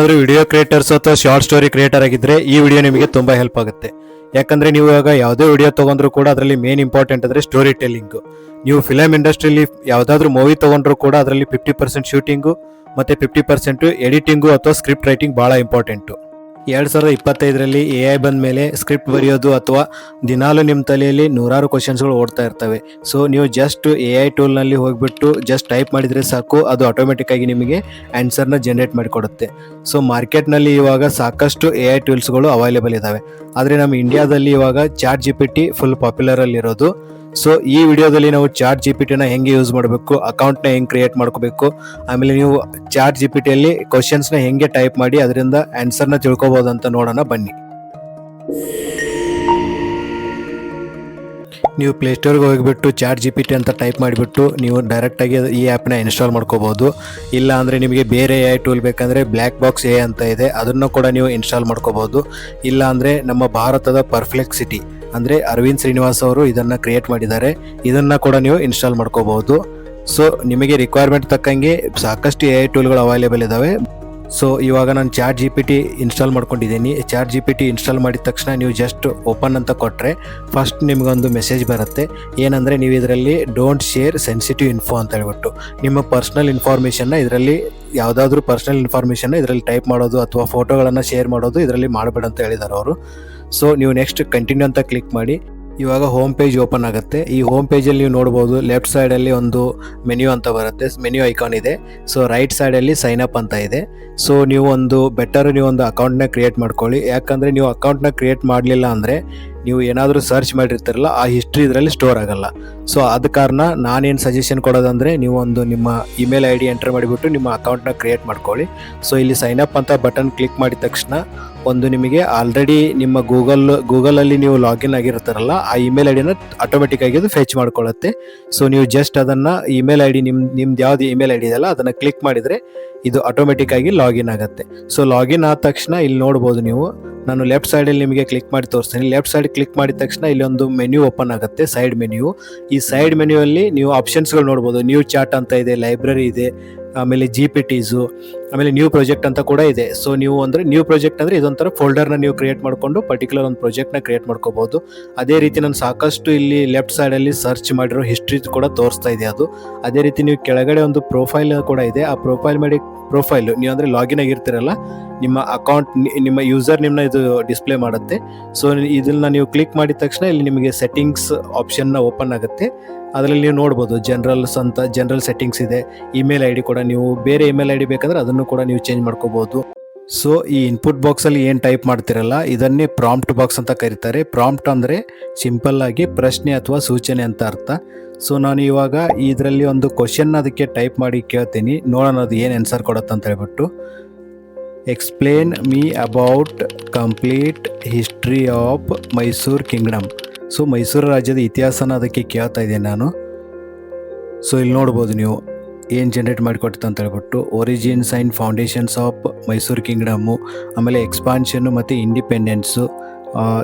ಆದರೂ video creators ಅಥವಾ short story creator ಆಗಿದ್ರೆ ಈ ವಿಡಿಯೋ ನಿಮಗೆ ತುಂಬಾ ಹೆಲ್ಪ್ ಆಗುತ್ತೆ. ಯಾಕಂದ್ರೆ ನೀವು ಇವಾಗ ಯಾವುದೇ ವಿಡಿಯೋ ತಗೊಂಡ್ರು ಕೂಡ ಅದರಲ್ಲಿ ಮೇನ್ ಇಂಪಾರ್ಟೆಂಟ್ ಅಂದ್ರೆ ಸ್ಟೋರಿ ಟೆಲ್ಲಿಂಗ್. ನೀವು ಫಿಲಮ್ ಇಂಡಸ್ಟ್ರಿಯಲ್ಲಿ ಯಾವುದಾದ್ರೂ ಮೂವಿ ತಗೊಂಡ್ರು ಕೂಡ ಅದರಲ್ಲಿ 50% ಶೂಟಿಂಗು ಮತ್ತೆ 50% ಎಡಿಟಿಂಗು ಅಥವಾ ಸ್ಕ್ರಿಪ್ಟ್ ರೈಟಿಂಗ್ ಬಹಳ ಇಂಪಾರ್ಟೆಂಟು. 2025ರಲ್ಲಿ AI ಬಂದ ಮೇಲೆ ಸ್ಕ್ರಿಪ್ಟ್ ಬರೆಯೋದು ಅಥವಾ ದಿನಾಲು ನಿಮ್ಮ ತಲೆಯಲ್ಲಿ ನೂರಾರು ಕ್ವಶನ್ಸ್ಗಳು ಓಡ್ತಾ ಇರ್ತವೆ. ಸೊ ನೀವು ಜಸ್ಟ್ AI ಟೂಲ್ನಲ್ಲಿ ಹೋಗ್ಬಿಟ್ಟು ಜಸ್ಟ್ ಟೈಪ್ ಮಾಡಿದರೆ ಸಾಕು, ಅದು ಆಟೋಮೆಟಿಕ್ ಆಗಿ ನಿಮಗೆ ಆನ್ಸರ್ನ ಜನರೇಟ್ ಮಾಡಿಕೊಡುತ್ತೆ. ಸೊ ಮಾರ್ಕೆಟ್ನಲ್ಲಿ ಇವಾಗ ಸಾಕಷ್ಟು AI ಟೂಲ್ಸ್ಗಳು ಅವೈಲೇಬಲ್ ಇದ್ದಾವೆ. ಆದರೆ ನಮ್ಮ ಇಂಡಿಯಾದಲ್ಲಿ ಇವಾಗ ChatGPT ಫುಲ್ ಪಾಪ್ಯುಲರಲ್ಲಿರೋದು. ಸೊ ಈ ವಿಡಿಯೋದಲ್ಲಿ ನಾವು ChatGPTನ ಹೆಂಗೆ ಯೂಸ್ ಮಾಡಬೇಕು, ಅಕೌಂಟ್ನ ಹೆಂಗೆ ಕ್ರಿಯೇಟ್ ಮಾಡ್ಕೋಬೇಕು, ಆಮೇಲೆ ನೀವು ChatGPTಯಲ್ಲಿ ಕ್ವಶನ್ಸ್ನ ಹೆಂಗೆ ಟೈಪ್ ಮಾಡಿ ಅದರಿಂದ ಆನ್ಸರ್ನ ತಿಳ್ಕೊಬೋದು ಅಂತ ನೋಡೋಣ ಬನ್ನಿ. ನೀವು ಪ್ಲೇಸ್ಟೋರ್ಗೆ ಹೋಗಿಬಿಟ್ಟು ChatGPT ಅಂತ ಟೈಪ್ ಮಾಡಿಬಿಟ್ಟು ನೀವು ಡೈರೆಕ್ಟಾಗಿ ಈ ಆ್ಯಪ್ನ ಇನ್ಸ್ಟಾಲ್ ಮಾಡ್ಕೋಬೋದು. ಇಲ್ಲ ಅಂದರೆ ನಿಮಗೆ ಬೇರೆ AI ಟೂಲ್ ಬೇಕಂದರೆ ಬ್ಲ್ಯಾಕ್ ಬಾಕ್ಸ್ AI ಅಂತ ಇದೆ, ಅದನ್ನು ಕೂಡ ನೀವು ಇನ್ಸ್ಟಾಲ್ ಮಾಡ್ಕೋಬೋದು. ಇಲ್ಲ ಅಂದರೆ ನಮ್ಮ ಭಾರತದ ಪರ್ಫ್ಲೆಕ್ಸಿಟಿ ಅಂದರೆ ಅರವಿಂದ್ ಶ್ರೀನಿವಾಸ್ ಅವರು ಇದನ್ನು ಕ್ರಿಯೇಟ್ ಮಾಡಿದ್ದಾರೆ, ಇದನ್ನು ಕೂಡ ನೀವು ಇನ್ಸ್ಟಾಲ್ ಮಾಡ್ಕೋಬೋದು. ಸೊ ನಿಮಗೆ ರಿಕ್ವೈರ್ಮೆಂಟ್ ತಕ್ಕಂಗೆ ಸಾಕಷ್ಟು AI ಟೂಲ್ಗಳು ಅವೈಲೇಬಲ್ ಇದ್ದಾವೆ. ಸೊ ಇವಾಗ ನಾನು ChatGPT ಇನ್ಸ್ಟಾಲ್ ಮಾಡ್ಕೊಂಡಿದ್ದೀನಿ. ChatGPT ಇನ್ಸ್ಟಾಲ್ ಮಾಡಿದ ತಕ್ಷಣ ನೀವು ಜಸ್ಟ್ ಓಪನ್ ಅಂತ ಕೊಟ್ಟರೆ ಫಸ್ಟ್ ನಿಮಗೊಂದು ಮೆಸೇಜ್ ಬರುತ್ತೆ. ಏನಂದರೆ ನೀವು ಇದರಲ್ಲಿ ಡೋಂಟ್ ಶೇರ್ ಸೆನ್ಸಿಟಿವ್ ಇನ್ಫೋ ಅಂತ ಹೇಳ್ಬಿಟ್ಟು ನಿಮ್ಮ ಪರ್ಸ್ನಲ್ ಇನ್ಫಾರ್ಮೇಷನ್ನ ಇದರಲ್ಲಿ ಯಾವುದಾದ್ರೂ ಪರ್ಸ್ನಲ್ ಇನ್ಫಾರ್ಮೇಷನ್ನ ಇದರಲ್ಲಿ ಟೈಪ್ ಮಾಡೋದು ಅಥವಾ ಫೋಟೋಗಳನ್ನು ಶೇರ್ ಮಾಡೋದು ಇದರಲ್ಲಿ ಮಾಡಬೇಡ ಅಂತ ಹೇಳಿದ್ದಾರೆ ಅವರು. ಸೊ ನೀವು ನೆಕ್ಸ್ಟ್ ಕಂಟಿನ್ಯೂ ಅಂತ ಕ್ಲಿಕ್ ಮಾಡಿ. ಇವಾಗ ಹೋಮ್ ಪೇಜ್ ಓಪನ್ ಆಗುತ್ತೆ. ಈ ಹೋಮ್ ಪೇಜಲ್ಲಿ ನೀವು ನೋಡ್ಬೋದು ಲೆಫ್ಟ್ ಸೈಡಲ್ಲಿ ಒಂದು ಮೆನ್ಯೂ ಅಂತ ಬರುತ್ತೆ, ಮೆನ್ಯೂ ಐಕಾನ್ ಇದೆ. ಸೊ ರೈಟ್ ಸೈಡಲ್ಲಿ ಸೈನ್ ಅಪ್ ಅಂತ ಇದೆ. ಸೊ ನೀವು ಒಂದು ಅಕೌಂಟ್ನ ಕ್ರಿಯೇಟ್ ಮಾಡ್ಕೊಳ್ಳಿ. ಯಾಕಂದರೆ ನೀವು ಅಕೌಂಟ್ನ ಕ್ರಿಯೇಟ್ ಮಾಡಲಿಲ್ಲ ಅಂದರೆ ನೀವು ಏನಾದರೂ ಸರ್ಚ್ ಮಾಡಿರ್ತೀರಲ್ಲ ಆ ಹಿಸ್ಟ್ರಿ ಇದರಲ್ಲಿ ಸ್ಟೋರ್ ಆಗಲ್ಲ. ಸೊ ಆದ ಕಾರಣ ನಾನೇನು ಸಜೆಷನ್ ಕೊಡೋದಂದರೆ ನೀವು ನಿಮ್ಮ ಇಮೇಲ್ ID ಎಂಟರ್ ಮಾಡಿಬಿಟ್ಟು ನಿಮ್ಮ ಅಕೌಂಟ್ನ ಕ್ರಿಯೇಟ್ ಮಾಡ್ಕೊಳ್ಳಿ. ಸೊ ಇಲ್ಲಿ ಸೈನ್ ಅಪ್ ಅಂತ ಬಟನ್ ಕ್ಲಿಕ್ ಮಾಡಿದ ತಕ್ಷಣ ನಿಮಗೆ ಆಲ್ರೆಡಿ ನಿಮ್ಮ ಗೂಗಲಲ್ಲಿ ನೀವು ಲಾಗಿನ್ ಆಗಿರ್ತಾರಲ್ಲ ಆ ಇಮೇಲ್ ಐಡಿನ ಆಟೋಮೆಟಿಕ್ ಆಗಿ ಅದು ಫೆಚ್ ಮಾಡ್ಕೊಳ್ಳುತ್ತೆ. ಸೊ ನೀವು ಜಸ್ಟ್ ಅದನ್ನು ಇಮೇಲ್ ID ನಿಮ್ದು ಯಾವ್ದು ಇಮೇಲ್ ID ಇದೆಯಲ್ಲ ಅದನ್ನು ಕ್ಲಿಕ್ ಮಾಡಿದರೆ ಇದು ಆಟೋಮೆಟಿಕ್ ಆಗಿ ಲಾಗಿನ್ ಆಗುತ್ತೆ. ಸೊ ಲಾಗಿನ್ ಆದ ತಕ್ಷಣ ಇಲ್ಲಿ ನೋಡ್ಬೋದು ನೀವು, ನಾನು ಲೆಫ್ಟ್ ಸೈಡಲ್ಲಿ ನಿಮಗೆ ಕ್ಲಿಕ್ ಮಾಡಿ ತೋರಿಸ್ತೀನಿ. ಲೆಫ್ಟ್ ಸೈಡ್ ಕ್ಲಿಕ್ ಮಾಡಿದ ತಕ್ಷಣ ಇಲ್ಲಿ ಒಂದು ಮೆನ್ಯೂ ಓಪನ್ ಆಗುತ್ತೆ, ಸೈಡ್ ಮೆನ್ಯೂ. ಈ ಸೈಡ್ ಮೆನ್ಯೂಯಲ್ಲಿ ನೀವು ಆಪ್ಷನ್ಸ್ಗಳು ನೋಡ್ಬೋದು. ನ್ಯೂ ಚಾಟ್ ಅಂತ ಇದೆ, ಲೈಬ್ರರಿ ಇದೆ, ಆಮೇಲೆ GPTಸು, ಆಮೇಲೆ ನ್ಯೂ ಪ್ರಾಜೆಕ್ಟ್ ಅಂತ ಕೂಡ ಇದೆ. ಸೊ ನೀವು ನ್ಯೂ ಪ್ರಾಜೆಕ್ಟ್ ಅಂದರೆ ಇದೊಂಥರ ಫೋಲ್ಡರ್ನ ನೀವು ಕ್ರಿಯೇಟ್ ಮಾಡಿಕೊಂಡು ಪರ್ಟಿಕ್ಯುಲರ್ ಒಂದು ಪ್ರಾಜೆಕ್ಟ್ನ ಕ್ರಿಯೇಟ್ ಮಾಡ್ಕೋಬೋದು. ಅದೇ ರೀತಿ ನಾನು ಸಾಕಷ್ಟು ಇಲ್ಲಿ ಲೆಫ್ಟ್ ಸೈಡಲ್ಲಿ ಸರ್ಚ್ ಮಾಡಿರೋ ಹಿಸ್ಟ್ರಿ ಕೂಡ ತೋರಿಸ್ತಾ ಇದೆ ಅದು. ಅದೇ ರೀತಿ ನೀವು ಕೆಳಗಡೆ ಒಂದು ಪ್ರೊಫೈಲ್ ಕೂಡ ಇದೆ. ಆ ಪ್ರೊಫೈಲು ನೀವು ಅಂದರೆ ಲಾಗಿನ್ ಆಗಿರ್ತೀರಲ್ಲ ನಿಮ್ಮ ಅಕೌಂಟ್, ನಿಮ್ಮ ಯೂಸರ್ ನಿಮ್ನ ಇದು ಡಿಸ್ಪ್ಲೇ ಮಾಡುತ್ತೆ. ಸೊ ಇದನ್ನ ನೀವು ಕ್ಲಿಕ್ ಮಾಡಿದ ತಕ್ಷಣ ಇಲ್ಲಿ ನಿಮಗೆ ಸೆಟ್ಟಿಂಗ್ಸ್ ಆಪ್ಷನ್ನ ಓಪನ್ ಆಗುತ್ತೆ. ಅದರಲ್ಲಿ ನೀವು ನೋಡ್ಬೋದು ಜನರಲ್ ಸೆಟ್ಟಿಂಗ್ಸ್ ಇದೆ. ಇಮೇಲ್ ID ಕೂಡ ನೀವು ಬೇರೆ ಇಮೇಲ್ ID ಬೇಕಂದ್ರೆ ಅದನ್ನು ಕೂಡ ನೀವು ಚೇಂಜ್ ಮಾಡ್ಕೋಬೋದು. ಸೊ ಈ ಇನ್ಪುಟ್ ಬಾಕ್ಸಲ್ಲಿ ಏನು ಟೈಪ್ ಮಾಡ್ತಿರಲ್ಲ ಇದನ್ನೇ ಪ್ರಾಂಪ್ಟ್ ಬಾಕ್ಸ್ ಅಂತ ಕರೀತಾರೆ. ಪ್ರಾಂಪ್ಟ್ ಅಂದರೆ ಸಿಂಪಲ್ ಆಗಿ ಪ್ರಶ್ನೆ ಅಥವಾ ಸೂಚನೆ ಅಂತ ಅರ್ಥ. ಸೊ ನಾನು ಇವಾಗ ಇದರಲ್ಲಿ ಒಂದು ಕ್ವಶನ್ನ ಅದಕ್ಕೆ ಟೈಪ್ ಮಾಡಿ ಕೇಳ್ತೀನಿ, ನೋಡೋಣ ಅದು ಏನು ಆನ್ಸರ್ ಕೊಡುತ್ತೆ ಅಂತ ಹೇಳ್ಬಿಟ್ಟು. Explain me about complete history of Mysuru Kingdom. So Mysuru ರಾಜ್ಯದ ಇತಿಹಾಸನ ಅದಕ್ಕೆ ಕೇಳ್ತಾ ಇದ್ದೀನಿ ನಾನು. ಸೊ ಇಲ್ಲಿ ನೋಡ್ಬೋದು ನೀವು ಏನು ಜನರೇಟ್ ಮಾಡಿಕೊಡ್ತು ಅಂತ ಹೇಳ್ಬಿಟ್ಟು origins and foundations of Mysuru kingdom, ಆಮೇಲೆ ಎಕ್ಸ್ಪಾನ್ಷನ್ನು ಮತ್ತು ಇಂಡಿಪೆಂಡೆನ್ಸು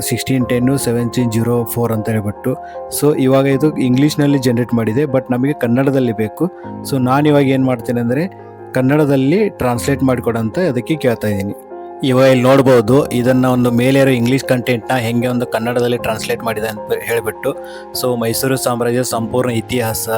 1610 1704 ಅಂತ ಹೇಳ್ಬಿಟ್ಟು. ಸೊ ಇವಾಗ ಇದು ಇಂಗ್ಲೀಷ್ನಲ್ಲಿ ಜನರೇಟ್ ಮಾಡಿದೆ, ಬಟ್ ನಮಗೆ ಕನ್ನಡದಲ್ಲಿ ಬೇಕು. ಸೊ ನಾನು ಇವಾಗ ಏನು ಮಾಡ್ತೇನೆ ಅಂದರೆ ಕನ್ನಡದಲ್ಲಿ ಟ್ರಾನ್ಸ್ಲೇಟ್ ಮಾಡಿಕೊಡಂತ ಅದಕ್ಕೆ ಕೇಳ್ತಾ ಇದ್ದೀನಿ. ಇವಾಗ ಇಲ್ಲಿ ನೋಡ್ಬೋದು ಇದನ್ನು ಒಂದು ಮೇಲೆ ಇರೋ ಇಂಗ್ಲೀಷ್ ಕಂಟೆಂಟ್ನ ಹೆಂಗೆ ಒಂದು ಕನ್ನಡದಲ್ಲಿ ಟ್ರಾನ್ಸ್ಲೇಟ್ ಮಾಡಿದೆ ಅಂತ ಹೇಳಿಬಿಟ್ಟು. ಸೊ ಮೈಸೂರು ಸಾಮ್ರಾಜ್ಯದ ಸಂಪೂರ್ಣ ಇತಿಹಾಸ,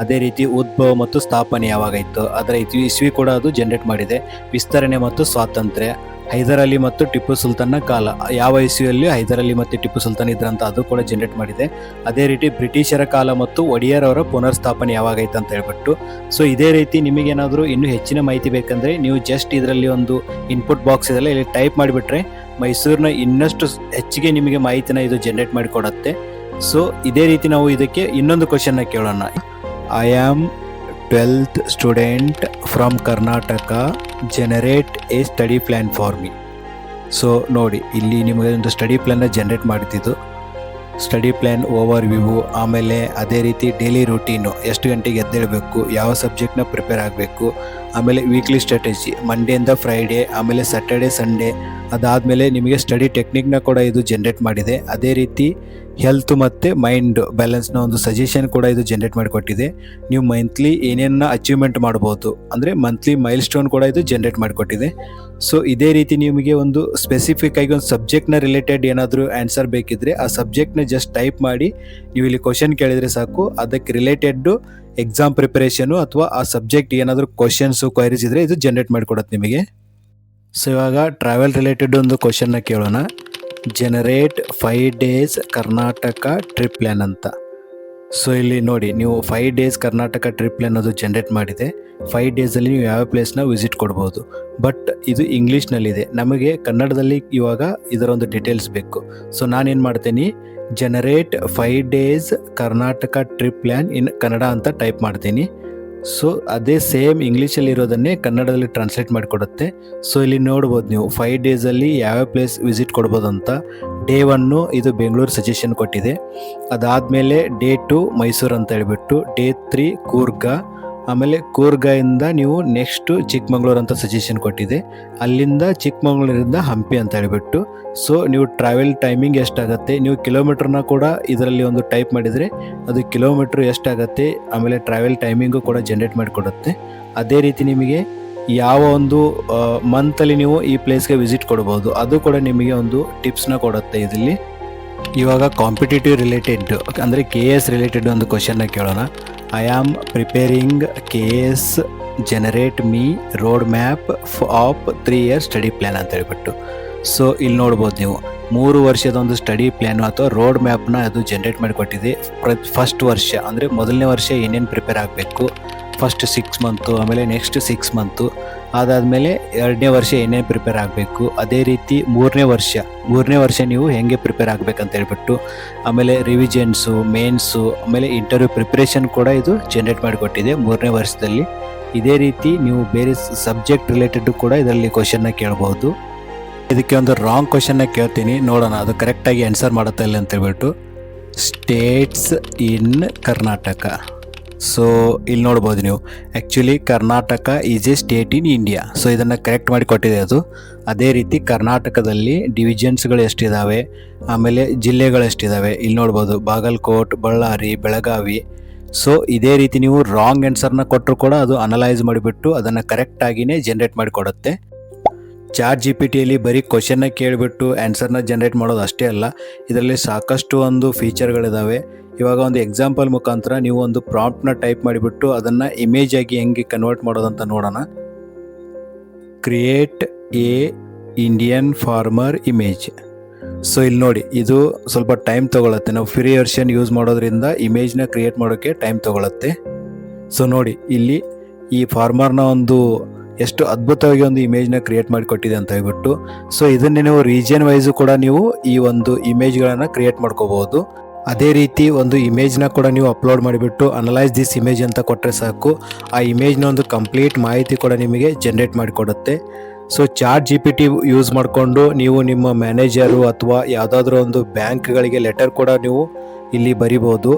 ಅದೇ ರೀತಿ ಉದ್ಭವ ಮತ್ತು ಸ್ಥಾಪನೆ ಯಾವಾಗಾಯಿತು, ಅದರ ಇಸ್ವಿ ಕೂಡ ಅದು ಜನರೇಟ್ ಮಾಡಿದೆ. ವಿಸ್ತರಣೆ ಮತ್ತು ಸ್ವಾತಂತ್ರ್ಯ, ಹೈದರ್ ಅಲಿ ಮತ್ತು ಟಿಪ್ಪು ಸುಲ್ತಾನ್ನ ಕಾಲ, ಯಾವ ಇಸ್ವಿಯಲ್ಲಿ ಹೈದರ್ ಅಲಿ ಮತ್ತು ಟಿಪ್ಪು ಸುಲ್ತಾನ್ ಇದ್ರಂತ ಅದು ಕೂಡ ಜನರೇಟ್ ಮಾಡಿದೆ. ಅದೇ ರೀತಿ ಬ್ರಿಟಿಷರ ಕಾಲ ಮತ್ತು ಒಡೆಯರ್ ಅವರ ಪುನರ್ಸ್ಥಾಪನೆ ಯಾವಾಗಾಯ್ತು ಅಂತ ಹೇಳ್ಬಿಟ್ಟು. ಸೊ ಇದೇ ರೀತಿ ನಿಮಗೇನಾದರೂ ಇನ್ನೂ ಹೆಚ್ಚಿನ ಮಾಹಿತಿ ಬೇಕಂದರೆ ನೀವು ಜಸ್ಟ್ ಇದರಲ್ಲಿ ಒಂದು ಇನ್ಪುಟ್ ಬಾಕ್ಸ್ ಇದೆಲ್ಲ ಇಲ್ಲಿ ಟೈಪ್ ಮಾಡಿಬಿಟ್ರೆ ಮೈಸೂರಿನ ಇನ್ನಷ್ಟು ಹೆಚ್ಚಿಗೆ ನಿಮಗೆ ಮಾಹಿತಿನ ಇದು ಜನರೇಟ್ ಮಾಡಿಕೊಡುತ್ತೆ. ಸೊ ಇದೇ ರೀತಿ ನಾವು ಇದಕ್ಕೆ ಇನ್ನೊಂದು ಕ್ವಶನ್ನ ಕೇಳೋಣ. I am 12th student from Karnataka, generate a study plan for me. So ನೋಡಿ ಇಲ್ಲಿ ನಿಮಗೆ ಒಂದು ಸ್ಟಡಿ ಪ್ಲ್ಯಾನ್ನ ಜನರೇಟ್ ಮಾಡ್ತಿದ್ದು. ಸ್ಟಡಿ ಪ್ಲ್ಯಾನ್ ಓವರ್ ವ್ಯೂ, ಆಮೇಲೆ ಅದೇ ರೀತಿ ಡೈಲಿ ರೂಟೀನು, ಎಷ್ಟು ಗಂಟೆಗೆ ಎದ್ದೇಳಬೇಕು, ಯಾವ ಸಬ್ಜೆಕ್ಟ್ನ ಪ್ರಿಪೇರ್ ಆಗಬೇಕು, ಆಮೇಲೆ ವೀಕ್ಲಿ ಸ್ಟ್ರಾಟಜಿ ಮಂಡೆಯಿಂದ ಫ್ರೈಡೇ, ಆಮೇಲೆ ಸ್ಯಾಟರ್ಡೆ ಸಂಡೇ, ಅದಾದಮೇಲೆ ನಿಮಗೆ ಸ್ಟಡಿ ಟೆಕ್ನಿಕ್ನ ಕೂಡ ಇದು ಜನ್ರೇಟ್ ಮಾಡಿದೆ. ಅದೇ ರೀತಿ ಹೆಲ್ತ್ ಮತ್ತು ಮೈಂಡ್ ಬ್ಯಾಲೆನ್ಸ್ನ ಒಂದು ಸಜೆಷನ್ ಕೂಡ ಇದು ಜನ್ರೇಟ್ ಮಾಡಿಕೊಟ್ಟಿದೆ. ನೀವು ಮಂತ್ಲಿ ಏನೇನ ಅಚೀವ್ಮೆಂಟ್ ಮಾಡ್ಬೋದು ಅಂದರೆ ಮಂತ್ಲಿ ಮೈಲ್ ಸ್ಟೋನ್ ಕೂಡ ಇದು ಜನ್ರೇಟ್ ಮಾಡಿಕೊಟ್ಟಿದೆ. ಸೊ ಇದೇ ರೀತಿ ನಿಮಗೆ ಒಂದು ಸ್ಪೆಸಿಫಿಕ್ ಆಗಿ ಒಂದು ಸಬ್ಜೆಕ್ಟ್ನ ರಿಲೇಟೆಡ್ ಏನಾದರೂ ಆನ್ಸರ್ ಬೇಕಿದ್ರೆ ಆ ಸಬ್ಜೆಕ್ಟ್ನ ಜಸ್ಟ್ ಟೈಪ್ ಮಾಡಿ ನೀವು ಇಲ್ಲಿ ಕ್ವಶನ್ ಕೇಳಿದರೆ ಸಾಕು, ಅದಕ್ಕೆ ರಿಲೇಟೆಡ್ಡು ಎಕ್ಸಾಮ್ ಪ್ರಿಪರೇಷನು ಅಥವಾ ಆ ಸಬ್ಜೆಕ್ಟ್ ಏನಾದರೂ ಕ್ವಶನ್ಸು ಕ್ವೈರೀಸ್ ಇದ್ದರೆ ಇದು ಜನ್ರೇಟ್ ಮಾಡಿಕೊಡುತ್ತೆ ನಿಮಗೆ. ಸೊ ಇವಾಗ ಟ್ರಾವೆಲ್ ರಿಲೇಟೆಡ್ ಒಂದು ಕ್ವಶನ್ನ ಕೇಳೋಣ. Generate 5 days Karnataka trip plan ಅಂತ. ಸೊ ಇಲ್ಲಿ ನೋಡಿ, ನೀವು 5 days ಕರ್ನಾಟಕ ಟ್ರಿಪ್ ಪ್ಲ್ಯಾನ್ ಅದು ಜನ್ರೇಟ್ ಮಾಡಿದೆ. 5 daysಲ್ಲಿ ನೀವು ಯಾವ ಪ್ಲೇಸ್ನ ವಿಸಿಟ್ ಕೊಡ್ಬೋದು. ಬಟ್ ಇದು ಇಂಗ್ಲೀಷ್ನಲ್ಲಿದೆ, ನಮಗೆ ಕನ್ನಡದಲ್ಲಿ ಇವಾಗ ಇದರ ಒಂದು ಡೀಟೇಲ್ಸ್ ಬೇಕು. ಸೊ ನಾನೇನು ಮಾಡ್ತೀನಿ, generate 5 days Karnataka trip plan in Kannada ಅಂತ ಟೈಪ್ ಮಾಡ್ತೀನಿ. ಸೊ ಅದೇ ಸೇಮ್ ಇಂಗ್ಲೀಷಲ್ಲಿ ಇರೋದನ್ನೇ ಕನ್ನಡದಲ್ಲಿ ಟ್ರಾನ್ಸ್ಲೇಟ್ ಮಾಡಿಕೊಡುತ್ತೆ. ಸೊ ಇಲ್ಲಿ ನೋಡ್ಬೋದು ನೀವು 5 daysಲ್ಲಿ ಯಾವ್ಯಾವ ಪ್ಲೇಸ್ ವಿಸಿಟ್ ಕೊಡ್ಬೋದು ಅಂತ. ಡೇ 1 ಇದು ಬೆಂಗಳೂರು ಸಜೆಷನ್ ಕೊಟ್ಟಿದೆ. ಅದಾದಮೇಲೆ ಡೇ 2 ಮೈಸೂರು ಅಂತ ಹೇಳ್ಬಿಟ್ಟು, ಡೇ 3 ಕೂರ್ಗ, ಆಮೇಲೆ ಕೂರ್ಗದಿಂದ ನೀವು ನೆಕ್ಸ್ಟು ಚಿಕ್ಕಮಂಗ್ಳೂರು ಅಂತ ಸಜೆಷನ್ ಕೊಟ್ಟಿದೆ. ಅಲ್ಲಿಂದ ಚಿಕ್ಕಮಂಗ್ಳೂರಿಂದ ಹಂಪಿ ಅಂತ ಹೇಳ್ಬಿಟ್ಟು. ಸೊ ನೀವು ಟ್ರಾವೆಲ್ ಟೈಮಿಂಗ್ ಎಷ್ಟಾಗುತ್ತೆ, ನೀವು ಕಿಲೋಮೀಟ್ರನ್ನ ಕೂಡ ಇದರಲ್ಲಿ ಒಂದು ಟೈಪ್ ಮಾಡಿದರೆ ಅದು ಕಿಲೋಮೀಟ್ರ್ ಎಷ್ಟಾಗುತ್ತೆ, ಆಮೇಲೆ ಟ್ರಾವೆಲ್ ಟೈಮಿಂಗು ಕೂಡ ಜನ್ರೇಟ್ ಮಾಡಿಕೊಡುತ್ತೆ. ಅದೇ ರೀತಿ ನಿಮಗೆ ಯಾವ ಒಂದು ಮಂತಲ್ಲಿ ನೀವು ಈ ಪ್ಲೇಸ್ಗೆ ವಿಸಿಟ್ ಕೊಡ್ಬೋದು ಅದು ಕೂಡ ನಿಮಗೆ ಒಂದು ಟಿಪ್ಸ್ನ ಕೊಡುತ್ತೆ ಇದರಲ್ಲಿ. ಇವಾಗ ಕಾಂಪಿಟೇಟಿವ್ ರಿಲೇಟೆಡ್ ಅಂದರೆ KS ರಿಲೇಟೆಡ್ ಒಂದು ಕ್ವಶನ್ನ ಕೇಳೋಣ. I am preparing KS, generate me road map of 3 years study plan ಅಂತ ಹೇಳ್ಬಿಟ್ಟು. ಸೊ ಇಲ್ಲಿ ನೋಡ್ಬೋದು ನೀವು 3 ವರ್ಷದ ಒಂದು ಸ್ಟಡಿ ಪ್ಲ್ಯಾನು ಅಥವಾ ರೋಡ್ ಮ್ಯಾಪ್ನ ಅದು ಜನ್ರೇಟ್ ಮಾಡಿಕೊಟ್ಟಿದೆ. ಫಸ್ಟ್ ವರ್ಷ ಅಂದರೆ ಮೊದಲನೇ ವರ್ಷ ಏನೇನು ಪ್ರಿಪೇರ್ ಆಗಬೇಕು, ಫಸ್ಟ್ 6 months, ಆಮೇಲೆ ನೆಕ್ಸ್ಟ್ 6 months, ಅದಾದಮೇಲೆ 2ನೇ ವರ್ಷ ಏನೇನು ಪ್ರಿಪೇರ್ ಆಗಬೇಕು, ಅದೇ ರೀತಿ 3ನೇ ವರ್ಷ ನೀವು ಹೆಂಗೆ ಪ್ರಿಪೇರ್ ಆಗಬೇಕಂತ ಹೇಳ್ಬಿಟ್ಟು, ಆಮೇಲೆ ರಿವಿಷನ್ಸು, ಮೇನ್ಸು, ಆಮೇಲೆ ಇಂಟರ್ವ್ಯೂ ಪ್ರಿಪ್ರೇಷನ್ ಕೂಡ ಇದು ಜನ್ರೇಟ್ ಮಾಡಿಕೊಟ್ಟಿದೆ 3ನೇ ವರ್ಷದಲ್ಲಿ. ಇದೇ ರೀತಿ ನೀವು ಬೇರೆ ಸಬ್ಜೆಕ್ಟ್ ರಿಲೇಟೆಡ್ ಕೂಡ ಇದರಲ್ಲಿ ಕ್ವಶನ್ನ ಕೇಳ್ಬೋದು. ಇದಕ್ಕೆ ಒಂದು ರಾಂಗ್ ಕ್ವಶನ್ನ ಕೇಳ್ತೀನಿ, ನೋಡೋಣ ಅದು ಕರೆಕ್ಟಾಗಿ ಆನ್ಸರ್ ಮಾಡುತ್ತಾ ಇಲ್ಲ ಅಂತ ಹೇಳ್ಬಿಟ್ಟು. ಸ್ಟೇಟ್ಸ್ ಇನ್ ಕರ್ನಾಟಕ. ಸೊ ಇಲ್ಲಿ ನೋಡ್ಬೋದು ನೀವು, actually Karnataka is A state in India. So ಇದನ್ನು ಕರೆಕ್ಟ್ ಮಾಡಿ ಕೊಟ್ಟಿದೆ ಅದು. ಅದೇ ರೀತಿ ಕರ್ನಾಟಕದಲ್ಲಿ ಡಿವಿಷನ್ಸ್ಗಳು ಎಷ್ಟಿದ್ದಾವೆ, ಆಮೇಲೆ ಜಿಲ್ಲೆಗಳು ಎಷ್ಟಿದ್ದಾವೆ ಇಲ್ಲಿ ನೋಡ್ಬೋದು, ಬಾಗಲಕೋಟ್, ಬಳ್ಳಾರಿ, ಬೆಳಗಾವಿ. ಸೊ ಇದೇ ರೀತಿ ನೀವು ರಾಂಗ್ ಆನ್ಸರ್ನ ಕೊಟ್ಟರು ಕೂಡ ಅದು ಅನಲೈಸ್ ಮಾಡಿಬಿಟ್ಟು ಅದನ್ನು ಕರೆಕ್ಟಾಗಿಯೇ ಜನ್ರೇಟ್ ಮಾಡಿಕೊಡುತ್ತೆ. ChatGPTಯಲ್ಲಿ ಬರೀ ಕ್ವಶನ್ನ ಕೇಳಿಬಿಟ್ಟು ಆನ್ಸರ್ನ ಜನ್ರೇಟ್ ಮಾಡೋದು ಅಷ್ಟೇ ಅಲ್ಲ, ಇದರಲ್ಲಿ ಸಾಕಷ್ಟು ಒಂದು ಫೀಚರ್ಗಳಿದ್ದಾವೆ. ಇವಾಗ ಒಂದು ಎಕ್ಸಾಂಪಲ್ ಮುಖಾಂತರ ನೀವು ಒಂದು ಪ್ರಾಂಪ್ಟ್ನ ಟೈಪ್ ಮಾಡಿಬಿಟ್ಟು ಅದನ್ನು ಇಮೇಜ್ ಆಗಿ ಹೆಂಗೆ ಕನ್ವರ್ಟ್ ಮಾಡೋದಂತ ನೋಡೋಣ. Create A Indian farmer image. So ಇಲ್ಲಿ ನೋಡಿ, ಇದು ಸ್ವಲ್ಪ ಟೈಮ್ ತೊಗೊಳುತ್ತೆ. ನಾವು ಫ್ರೀ ವರ್ಷನ್ ಯೂಸ್ ಮಾಡೋದ್ರಿಂದ ಇಮೇಜ್ನ ಕ್ರಿಯೇಟ್ ಮಾಡೋಕ್ಕೆ ಟೈಮ್ ತೊಗೊಳುತ್ತೆ. ಸೊ ನೋಡಿ, ಇಲ್ಲಿ ಈ ಫಾರ್ಮರ್ನ ಒಂದು ಎಷ್ಟು ಅದ್ಭುತವಾಗಿ ಒಂದು ಇಮೇಜ್ನ ಕ್ರಿಯೇಟ್ ಮಾಡಿಕೊಟ್ಟಿದೆ ಅಂತ ಹೇಳ್ಬಿಟ್ಟು. ಸೊ ಇದನ್ನೇ ನೀವು ರೀಜಿಯನ್ ವೈಸು ಕೂಡ ನೀವು ಈ ಒಂದು ಇಮೇಜ್ಗಳನ್ನು ಕ್ರಿಯೇಟ್ ಮಾಡ್ಕೋಬಹುದು. ಅದೇ ರೀತಿ ಒಂದು ಇಮೇಜ್ನ ಕೂಡ ನೀವು ಅಪ್ಲೋಡ್ ಮಾಡಿಬಿಟ್ಟು ಅನಲೈಸ್ ದಿಸ್ ಇಮೇಜ್ ಅಂತ ಕೊಟ್ಟರೆ ಸಾಕು, ಆ ಇಮೇಜ್ನ ಒಂದು ಕಂಪ್ಲೀಟ್ ಮಾಹಿತಿ ಕೂಡ ನಿಮಗೆ ಜನ್ರೇಟ್ ಮಾಡಿಕೊಡುತ್ತೆ. ಸೊ ChatGPT ಯೂಸ್ ಮಾಡಿಕೊಂಡು ನೀವು ನಿಮ್ಮ ಮ್ಯಾನೇಜರು ಅಥವಾ ಯಾವುದಾದ್ರೂ ಒಂದು ಬ್ಯಾಂಕ್ಗಳಿಗೆ ಲೆಟರ್ ಕೂಡ ನೀವು ಇಲ್ಲಿ ಬರಿಬೋದು.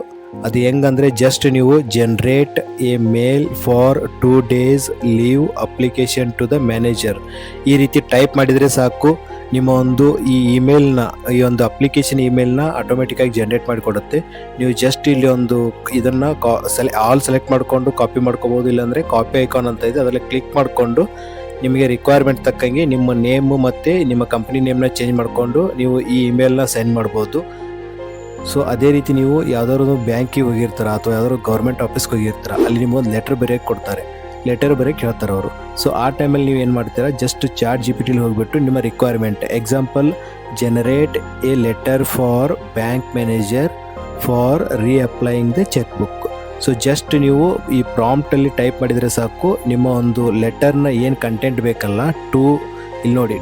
ಅದು ಹೆಂಗಂದರೆ ಜಸ್ಟ್ ನೀವು generate a mail for 2 days leave application to the manager ಈ ರೀತಿ ಟೈಪ್ ಮಾಡಿದರೆ ಸಾಕು, ನಿಮ್ಮ ಒಂದು ಈ ಒಂದು ಅಪ್ಲಿಕೇಶನ್ ಇಮೇಲ್ನ ಆಟೋಮೆಟಿಕ್ಕಾಗಿ ಜನ್ರೇಟ್ ಮಾಡಿಕೊಡುತ್ತೆ. ನೀವು ಜಸ್ಟ್ ಇಲ್ಲಿ ಒಂದು ಇದನ್ನು ಆಲ್ ಸೆಲೆಕ್ಟ್ ಮಾಡಿಕೊಂಡು ಕಾಪಿ ಮಾಡ್ಕೋಬೋದು, ಇಲ್ಲಾಂದರೆ ಕಾಪಿ ಐಕಾನ್ ಅಂತ ಇದೆ ಅದರಲ್ಲಿ ಕ್ಲಿಕ್ ಮಾಡಿಕೊಂಡು ನಿಮಗೆ ರಿಕ್ವೈರ್ಮೆಂಟ್ ತಕ್ಕಂಗೆ ನಿಮ್ಮ ನೇಮು ಮತ್ತು ನಿಮ್ಮ ಕಂಪ್ನಿ ನೇಮ್ನ ಚೇಂಜ್ ಮಾಡಿಕೊಂಡು ನೀವು ಈ ಇಮೇಲ್ನ ಸೆಂಡ್ ಮಾಡ್ಬೋದು. ಸೊ ಅದೇ ರೀತಿ ನೀವು ಯಾವುದಾದ್ರು ಬ್ಯಾಂಕಿಗೆ ಹೋಗಿರ್ತೀರ ಅಥವಾ ಯಾವ್ದಾದ್ರು ಗೌರ್ಮೆಂಟ್ ಆಫೀಸ್ಗೆ ಹೋಗಿರ್ತೀರ, ಅಲ್ಲಿ ನಿಮಗೊಂದು ಲೆಟರ್ ಬರೆಯೋಕ್ಕೆ ಕೊಡ್ತಾರೆ, ಲೆಟರ್ ಬರೆಯೋಕ್ಕೆ ಹೇಳ್ತಾರೆ ಅವರು. ಸೊ ಆ ಟೈಮಲ್ಲಿ ನೀವು ಏನು ಮಾಡ್ತೀರಾ, ಜಸ್ಟ್ ChatGPTಲಿ ಹೋಗಿಬಿಟ್ಟು ನಿಮ್ಮ requirement, example generate a letter for bank manager for reapplying the cheque book. So just ನೀವು ಈ ಪ್ರಾಂಪ್ಟಲ್ಲಿ ಟೈಪ್ ಮಾಡಿದರೆ ಸಾಕು, ನಿಮ್ಮ ಒಂದು ಲೆಟರ್ನ ಏನು ಕಂಟೆಂಟ್ ಬೇಕಲ್ಲ, ಇಲ್ಲಿ ನೋಡಿ,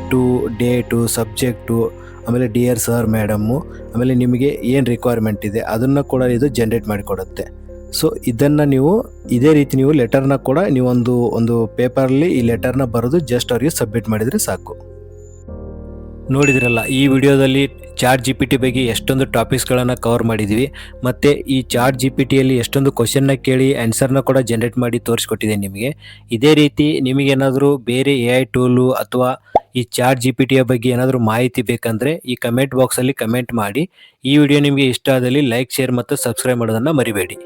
ಡೇಟು, ಸಬ್ಜೆಕ್ಟು, ಆಮೇಲೆ ಡಿಯರ್ ಸರ್, ಮೇಡಮ್ಮು, ಆಮೇಲೆ ನಿಮಗೆ ಏನು ರಿಕ್ವೈರ್ಮೆಂಟ್ ಇದೆ ಅದನ್ನು ಕೂಡ ಇದು ಜನ್ರೇಟ್ ಮಾಡಿಕೊಡುತ್ತೆ. ಸೊ ಇದನ್ನು ನೀವು ಇದೇ ರೀತಿ ನೀವು ಲೆಟರ್ನ ಕೂಡ ನೀವು ಒಂದು ಪೇಪರಲ್ಲಿ ಈ ಲೆಟರ್ನ ಬರೆದು ಜಸ್ಟ್ ಅವರಿಗೆ ಸಬ್ಮಿಟ್ ಮಾಡಿದರೆ ಸಾಕು. ನೋಡಿದ್ರಲ್ಲ, ಈ ವಿಡಿಯೋದಲ್ಲಿ ChatGPT ಬಗ್ಗೆ ಎಷ್ಟೊಂದು ಟಾಪಿಕ್ಸ್ಗಳನ್ನು ಕವರ್ ಮಾಡಿದ್ದೀವಿ, ಮತ್ತು ಈ ChatGPTಯಲ್ಲಿ ಎಷ್ಟೊಂದು ಕ್ವಶನ್ನ ಕೇಳಿ ಆನ್ಸರ್ನ ಕೂಡ ಜನ್ರೇಟ್ ಮಾಡಿ ತೋರಿಸ್ಕೊಟ್ಟಿದೆ ನಿಮಗೆ. ಇದೇ ರೀತಿ ನಿಮಗೇನಾದರೂ ಬೇರೆ AI ಟೂಲು ಅಥವಾ ಈ ಚಾಟ್ ಜಿ ಪಿ ಟಿಯ ಬಗ್ಗೆ ಏನಾದರೂ ಮಾಹಿತಿ ಬೇಕಂದರೆ ಈ ಕಮೆಂಟ್ ಬಾಕ್ಸಲ್ಲಿ ಕಮೆಂಟ್ ಮಾಡಿ. ಈ ವಿಡಿಯೋ ನಿಮಗೆ ಇಷ್ಟ ಆದಲ್ಲಿ ಲೈಕ್, ಶೇರ್ ಮತ್ತು ಸಬ್ಸ್ಕ್ರೈಬ್ ಮಾಡೋದನ್ನು ಮರಿಬೇಡಿ.